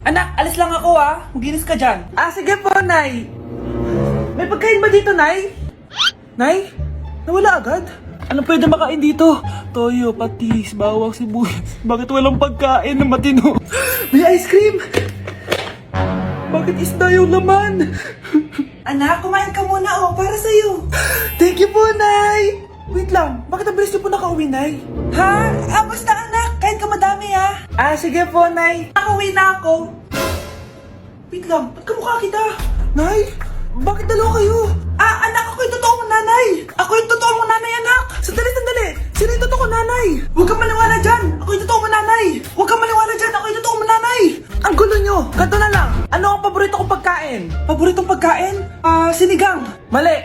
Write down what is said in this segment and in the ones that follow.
Anak, alis lang ako Maginis ka dyan. Sige po, Nay. May pagkain ba dito, Nay? Nay? Nawala agad? Anong pwede makain dito? Toyo, patis, bawang, sibuyas. Bakit walang pagkain na matino? May ice cream! Bakit isda yung laman? Anak, kumain ka muna para sa'yo. Thank you po, Nay! Wait lang, bakit ang bilis niyo po nakauwi, Nay? Basta anak, kain ka madami sige po, Nay. Nakauwi na ako. Wait lang, ba't kamukha kita? Nay, bakit dalawa kayo? Anak, ako yung totoo mong nanay. Ako yung totoo mong nanay, anak. Sandali. Sino yung totoo nanay? Huwag kang maniwala dyan. Ako yung totoo mong nanay. Huwag kang maniwala dyan. Ako yung totoo mong nanay. Ang gulo nyo. Ganto na lang. Ano ang paborito kong pagkain? Paboritong pagkain? Sinigang. Mali.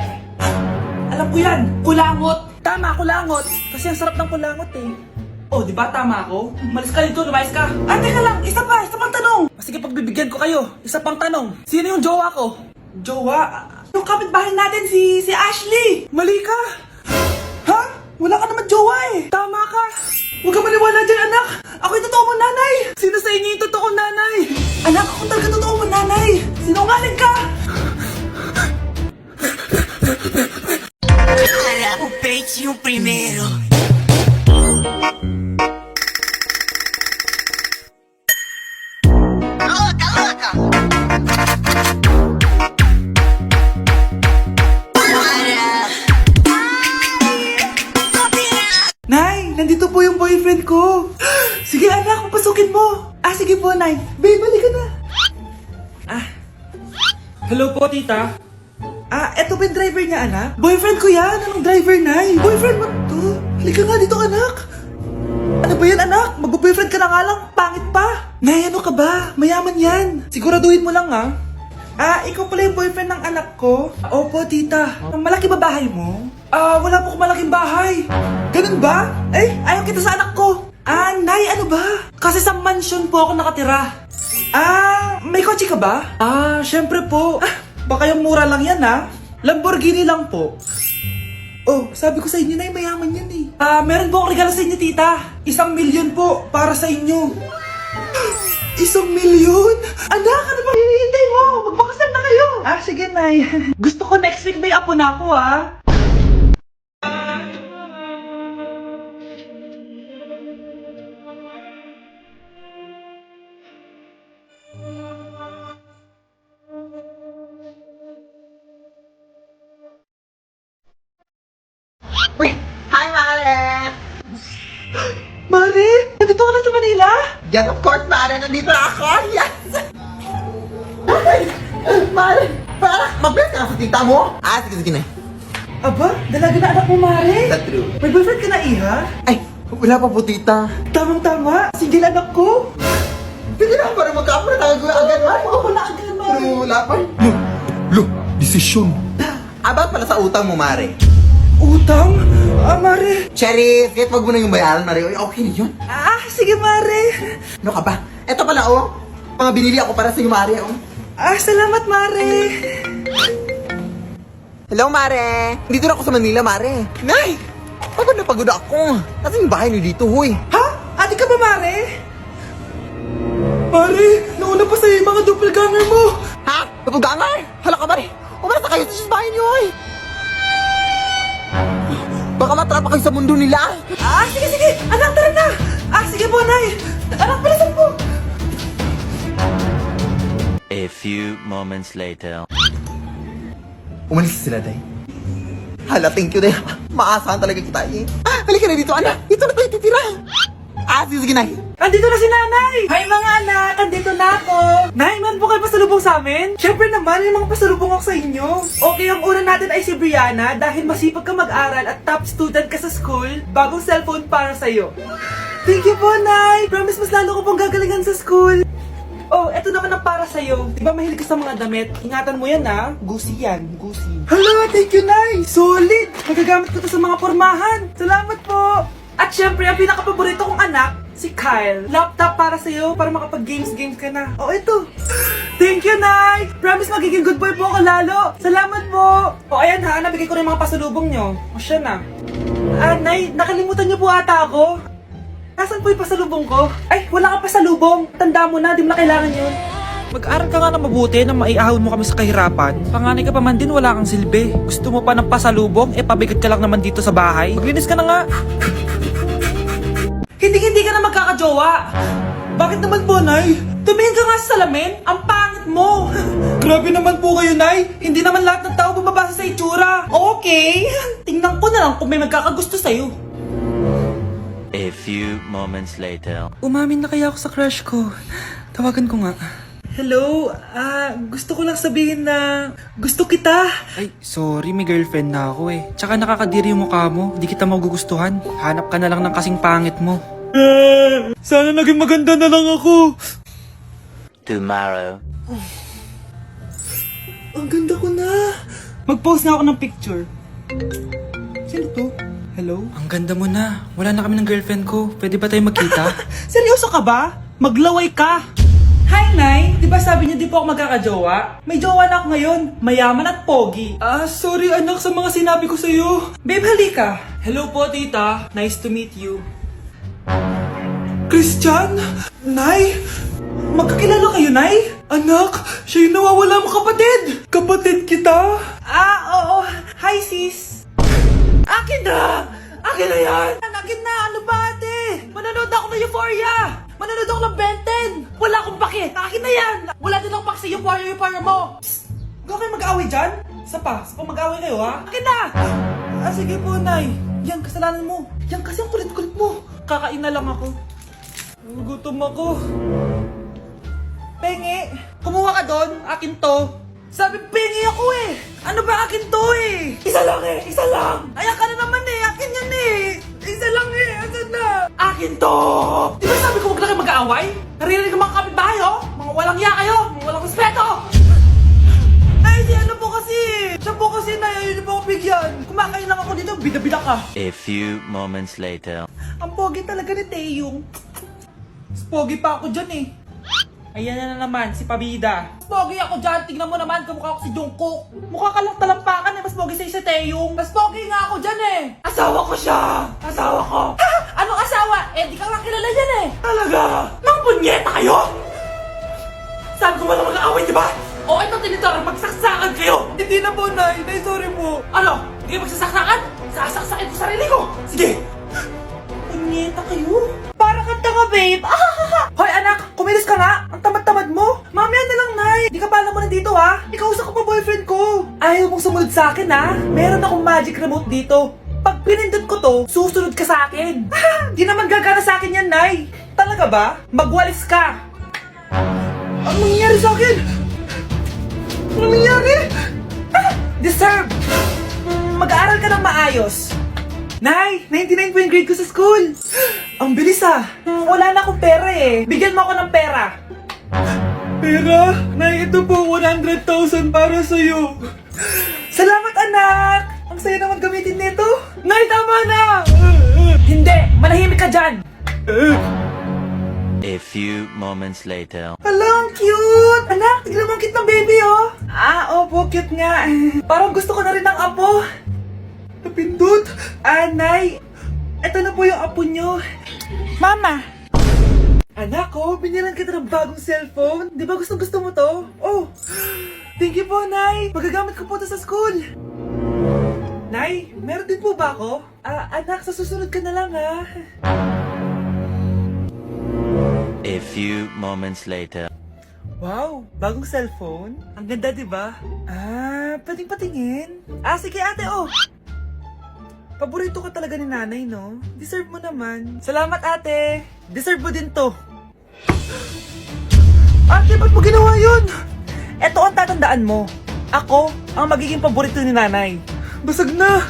Alam ko yan. Kulangot. Tama, kulangot. Kasi ang sarap ng kulangot di ba tama ako? Malis ka dito, lumayas ka. Teka lang. Isa pang tanong. Sige, pagbibigyan ko kayo. Isa pang tanong. Sino yung jowa ko? Jowa? Yung kapitbahay natin, si Ashley! Mali ka! Wala ka naman jowa Tama ka! Huwag ka maniwala dyan, anak! Ako yung totoo mong nanay! Sino sa inyo yung totoo nanay? Anak, ako talaga totoo mong nanay! Sinungaling ka! Para o peito primeiro. Nay, nandito po yung boyfriend ko. Sige anak, papasukin mo. Sige po, Nay. Babe, balik ka na. Hello po, tita. Eto ba yung driver niya, anak? Boyfriend ko yan. Anong driver, Nay? Boyfriend mo to? Halika nga dito, anak. Ano ba yan, anak? Mag-boyfriend ka na nga lang. Pangit pa. Nay, ano ka ba? Mayaman yan. Siguraduhin mo lang, ikaw pala yung boyfriend ng anak ko? Opo, tita. Malaki ba bahay mo? Wala po akong malaking bahay. Ganun ba? Ayaw kita sa anak ko. Nay, ano ba? Kasi sa mansion po ako nakatira. May kotse ka ba? Syempre po. Baka yung mura lang yan, Lamborghini lang po. Sabi ko sa inyo, Nay, mayaman yan meron po akong regalo sa inyo, tita. 1,000,000 po para sa inyo. 1,000,000? Anak, ano bang hinihintay mo? Magbakasal na kayo. Sige, Nay. Gusto ko next week may apo na ako, Hi, Mare! Mare, nandito ka na sa Manila? Yes, of course, Mare! Nandito na ako! Yes! Mare! Para mag-bless ka na sa tita mo! Sige na. Aba, dalaga na anak mo, Mare. That's true. May boyfriend ka na, Iha? Ay, wala pa po, tita. Tamang-tama, single anak ko. Sige na, para magka-apra na agad, Mare. Ako na agad, Mare. Pero wala pa. Desisyon. About pala sa utang mo, Mare. Utang? Mare. Cherry, kahit wag mo na yung bayaran, Mare. Okay na yun. Sige, Mare. Ano ka ba? Eto pala, mga binili ako para sa'yo, Mare, Salamat, Mare. Hello, Mare! Dito na ako sa Manila, Mare. Nay! Pagod na pagod ako. Kasi yung bahay niyo dito, huy. Ate ka ba, Mare? Mare, nauna pa sa'yo yung mga doppelganger mo. Doppelganger? Hala ka, Mare! Umalas na kayo sa bahay niyo, huy. Baka matrapa kayo sa mundo nila. Sige. Anak, tara na. Sige po, Nay. Anak, palasan po. A few moments later. Umalis sila, Day. Hala, thank you, Day. Maasahan talaga kita, Halika na dito, anak. Dito na tayo titira. Sige, Nay. Andito na si Nanay! Hi mga anak! Andito na ako! Nay, man po kayo pasalubong sa amin? Siyempre naman, may mga pasalubong ako sa inyo. Okay, ang una natin ay si Brianna dahil masipag ka mag-aral at top student ka sa school. Bagong cellphone para sa'yo. Thank you po, Nay! Promise mas lalo ko pong gagalingan sa school. Eto naman ang para sa'yo. Diba mahilig ka sa mga damit? Ingatan mo yan, Gucci yan, Gucci. Hala, thank you, Nay! Solid! Magagamit ko to sa mga pormahan. Salamat po! At syempre, ang pinakapaborito kong anak, si Kyle. Laptop para sa'yo, para makapag-games ka na. Ito. Thank you, Nay! Promise magiging good boy po ako lalo. Salamat po! Ayan nabigay ko na yung mga pasalubong nyo. Siya na. Nay, nakalimutan niyo po ata ako. Nasaan po yung pasalubong ko? Ay, wala kang pasalubong. Tanda mo na, di mo na kailangan yun. Mag-aral ka nga na mabuti na maiahon mo kami sa kahirapan. Panganay ka pa man din, wala kang silbi. Gusto mo pa ng pasalubong, pabigat ka lang naman dito sa bahay. Maglinis ka na nga. Hindi ka na magkakajowa. Bakit naman po, Nay? Tumingin ka nga sa salamin. Ang pangit mo. Grabe naman po kayo, Nay. Hindi naman lahat ng tao bumabasa sa itsura. Okay. Tingnan ko na lang kung may magkakagusto sa'yo. A few moments later. Umamin na kaya ako sa crush ko. Tawagan ko nga. Hello, gusto ko lang sabihin na gusto kita. Ay, sorry, may girlfriend na ako eh. Tsaka nakakadiri yung mukha mo, di kita magugustuhan. Hanap ka na lang ng kasing pangit mo. Sana naging maganda na lang ako. Tomorrow. Ang ganda ko na. Mag-post na ako ng picture. Sino to? Hello? Ang ganda mo na. Wala na kami ng girlfriend ko. Pwede ba tayo magkita? Seryoso ka ba? Maglaway ka. Hi, Nay! Di ba sabi niyo di po ako magkakajowa? May jowa na ako ngayon, mayaman at pogi. Sorry anak sa mga sinabi ko sa'yo. Babe, halika. Hello po, tita. Nice to meet you. Christian? Nay? Magkakilala kayo, Nay? Anak, siya yung nawawala mo kapatid. Kapatid kita? Oo. Hi, sis. Akin na! Akin na yan! Akin na! Ano ba, ate? Manonood ako ng Euphoria! Manonood ako ng Ben 10! Wala akong pake! Akin na yan! Wala din akong pake sa Euphoria mo! Psst! Huwag kayo mag-away dyan? Isa pa mag-away kayo, ha? Akin na! Sige po, Nay. Yan, kasalanan mo. Yan kasi ang kulit-kulit mo. Kakain na lang ako. Gutom ako. Pengi! Kumuha ka doon! Akin to! Sabi, pengi ako eh! Ano ba akin to eh? Isa lang eh! Isa lang! Ayan ka na naman eh! Akin yan eh! Isa lang eh! Asan na? Akin to! Di ba sabi ko huwag na kayo mag-aaway? Narinig ang mga kapitbahay oh! Mga walang iya kayo! Mga walang respeto! Ay, si ano po kasi! Siya po kasi na yun po ako bigyan! Kumakain lang ako dito, bida-bida ka! A few moments later. Ang pogi talaga ni Taeyong. Mas pogi pa ako dyan eh. Ayan na naman, si Pabida. Mas pogi ako dyan, tingnan mo naman, kamukha ako si Jungkook. Mukha ka lang talampakan eh, mas pogi sa'yo si Taeyong. Mas pogi nga ako dyan eh. Asawa ko siya! Asawa ko! Ha? Anong asawa? Di ka lang kilala yan eh. Talaga? Mga punyeta kayo? Saan ko ba na mag-aaway, di ba? O ito tinitora, magsaksakan kayo! Hindi na po, Nay. Nay, sorry po. Ano? Hindi kayo magsasaksakan? Sasaksakin ko sarili ko! Sige! Punyeta kayo? Para kang tanga, babe! Hoy, anak! Kumilos ka nga! Ang tamad-tamad mo! Mamaya na lang, Nay! Di ka pala mo nandito, ha? Ikausap ko pa boyfriend ko! Ayaw mong sumunod sa akin, ha? Meron akong magic remote dito. Pag pinindot ko to, susunod ka sa akin. Di naman gagana sa akin yan, Nay! Talaga ba? Magwalis ka! Ang nangyayari sa akin? Ano nangyayari? Deserve! Mag-aaral ka ng maayos. Nay, 99 po yung grade ko sa school. Ang bilis ah. Wala na akong pera eh. Bigyan mo ako ng pera. Pera? Nay, ito po 100,000 para sa'yo. Salamat anak. Ang saya naman gamitin nito. Nay, tama na. Hindi, manahimik ka dyan. A few moments later. Hala, ang cute! Anak, tignan mo ang cute ng baby, oh! Opo, cute nga. Parang gusto ko na rin ng apo. Napindot! Nay, eto na po yung apo nyo. Mama! Anak, binilan kita ng bagong cellphone. Di ba gusto mo to? Oh! Thank you po, Nay! Magagamit ko po to sa school. Nay, meron din po ba ako? Anak, sa susunod ka na lang, ha? A few moments later. Wow, bagong cellphone? Ang ganda, di ba? Pwedeng patingin? Sige ate, oh! Paborito ka talaga ni nanay, no? Deserve mo naman. Salamat, ate! Deserve mo din to. Ate, ba't mo ginawa yun? Eto ang tatandaan mo. Ako ang magiging paborito ni nanay. Basag na!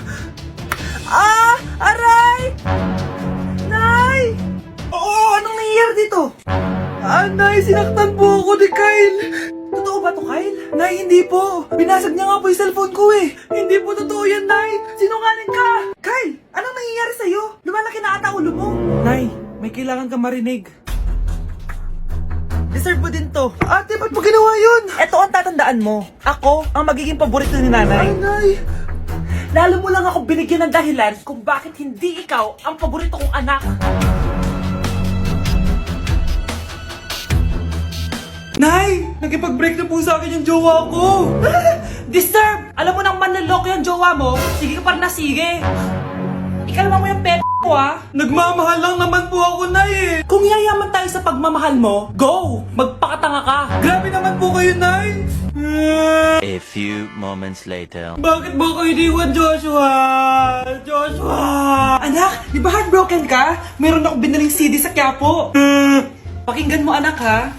Aray! Nay! Oo, anong nangyayari dito? Nay, sinaktan po ako ni Kyle. Totoo ba to, Kyle? Nay, hindi po. Binasag niya nga po yung cellphone ko eh. Hindi po totoo yan, Nay. Sinungaling ka. Kyle, anong nangyayari sa'yo? Lumalaki na ata ulo mo. Nay, may kailangan kang marinig. Deserve mo din to. Ate, ba't mo ginawa yun? Eto ang tatandaan mo. Ako ang magiging paborito ni nanay. Nay. Lalo mo lang ako binigyan ng dahilan kung bakit hindi ikaw ang paborito kong anak. Nay! Nakipag-break na po sa akin yung jowa ko! Disturb! Alam mo nang manloloko yung jowa mo, sige ka pa rin na sige! Ikalma mo yung ko ah! Nagmamahal lang naman po ako, Nay eh! Kung yayaman tayo sa pagmamahal mo, go! Magpakatanga ka! Grabe naman po kayo, Nay! A few moments later. Bakit mo ko iniwan, Joshua? Joshua! Anak, di ba heartbroken ka? Meron ako binaling CD sa Quiapo. Pakinggan mo, anak, ha?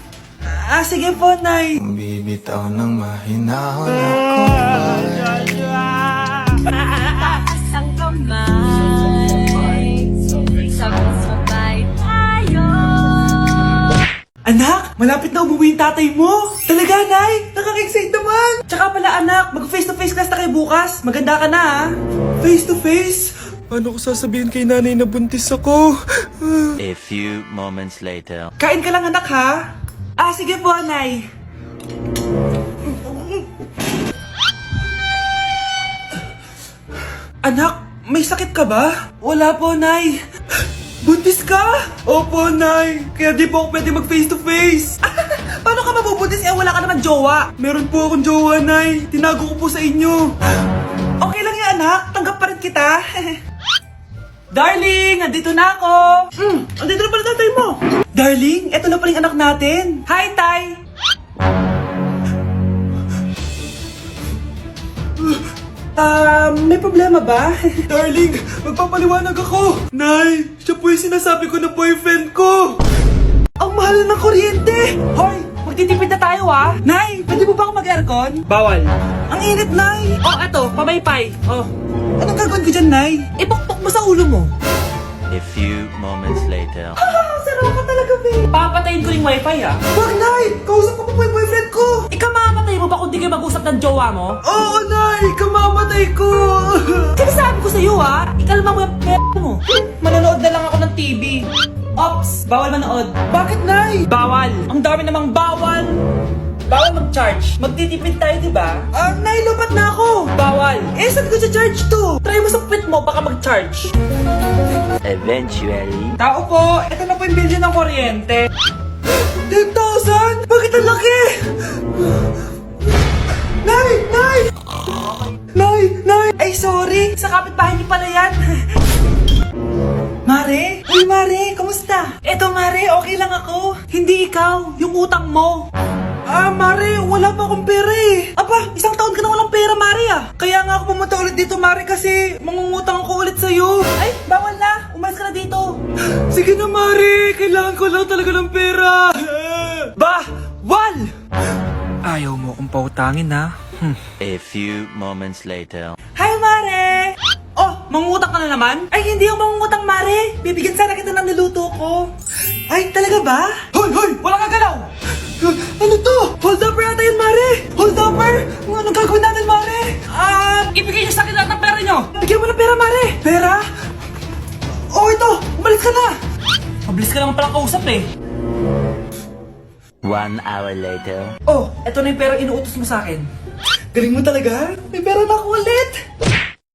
Sige po, Nay. Bibitaw ng mahinahon ako. Taas ang kamay, sabay-sabay tayo. Anak, malapit na umuwi yung tatay mo. Talaga, Nay? Nakaka-excite naman. Tsaka pala, anak, mag-face-to-face class na kayo bukas. Maganda ka na, ha? Face-to-face? Paano ko sasabihin kay nanay na buntis ako? A few moments later. Kain ka lang, anak, ha? Sige po, Nay. Anak, may sakit ka ba? Wala po, Nay. Buntis ka? Opo, Nay. Kaya di po ako pwede mag face to face. Paano ka mabubuntis wala ka naman jowa? Meron po akong jowa, Nay. Tinago ko po sa inyo. Okay lang yan, anak. Tanggap pa rin kita. Darling, nandito na ako. Andito na pala tatay mo. Darling, eto na pala yung anak natin. Hi, Tay. May problema ba? Darling, magpapaliwanag ako. Nay, siya po yung sinasabi ko na boyfriend ko. Ang mahal ng kuryente. Hoy, magtitipid na tayo ah. Nay, pwede mo ba ako mag-aircon? Bawal. Ang init, Nay. Eto, pamaypay. Anong gagawin ko dyan, Nay? Ipokpok mo sa ulo mo. A few moments later. Sarap ka talaga, babe. Papatayin ko yung wifi, ah. Wag, Nay! Kausap ko pa po yung boyfriend ko. Ikamamatay mo ba kung di kayo mag-usap ng jowa mo? Oo, Nay! Ikamamatay ko! Sinasabi ko sa'yo, ah. Ikalma mo yung mo. Manonood na lang ako ng TV. Ops! Bawal manood. Bakit, Nay? Bawal. Ang dami namang bawal. Bawal mag-charge. Magtitipid tayo, di ba? Nay, lupat na ako. Bawal. Saan ko sa-charge to? Try mo sa puwit mo, baka mag-charge. Eventually. Tao po, ito na po yung bilhin ng kuryente. 10,000? Bakit ang laki? Nay! Nay! Nay! Nay! Ay, sorry. Sa kapitbahay niyo pala yan. Mare? Uy, Mare, kamusta? Eto, Mare, okay lang ako. Hindi ikaw, yung utang mo. Mare, wala pa akong pera eh. Aba, isang taon ka na walang pera, Mare ah. Kaya nga ako pumunta ulit dito, Mare, kasi mangungutang ako ulit sa'yo. Ay, bawal na. Umalis ka na dito. Sige na, Mare. Kailangan ko lang talaga ng pera. Wal! Ayaw mo akong pautangin, ha? A few moments later. Hi, Mare! Mangungutang ka na naman? Ay, hindi ako mangungutang, Mare. Bibigyan sana kita ng niluto ko. Ay, talaga ba? Hoy! Wala kang galaw! Ano to? Hold upper yata yun, Mare! Hold upper? Anong gagawin natin, Mare? Ibigay niyo sa akin lahat ng pera niyo! Bigyan mo ng pera, Mare! Pera? Ito! Umalis ka na! Mabilis ka naman palang kausap eh. 1 hour later. Eto na yung pera inuutos mo sa akin. Galing mo talaga? May pera na ako ulit!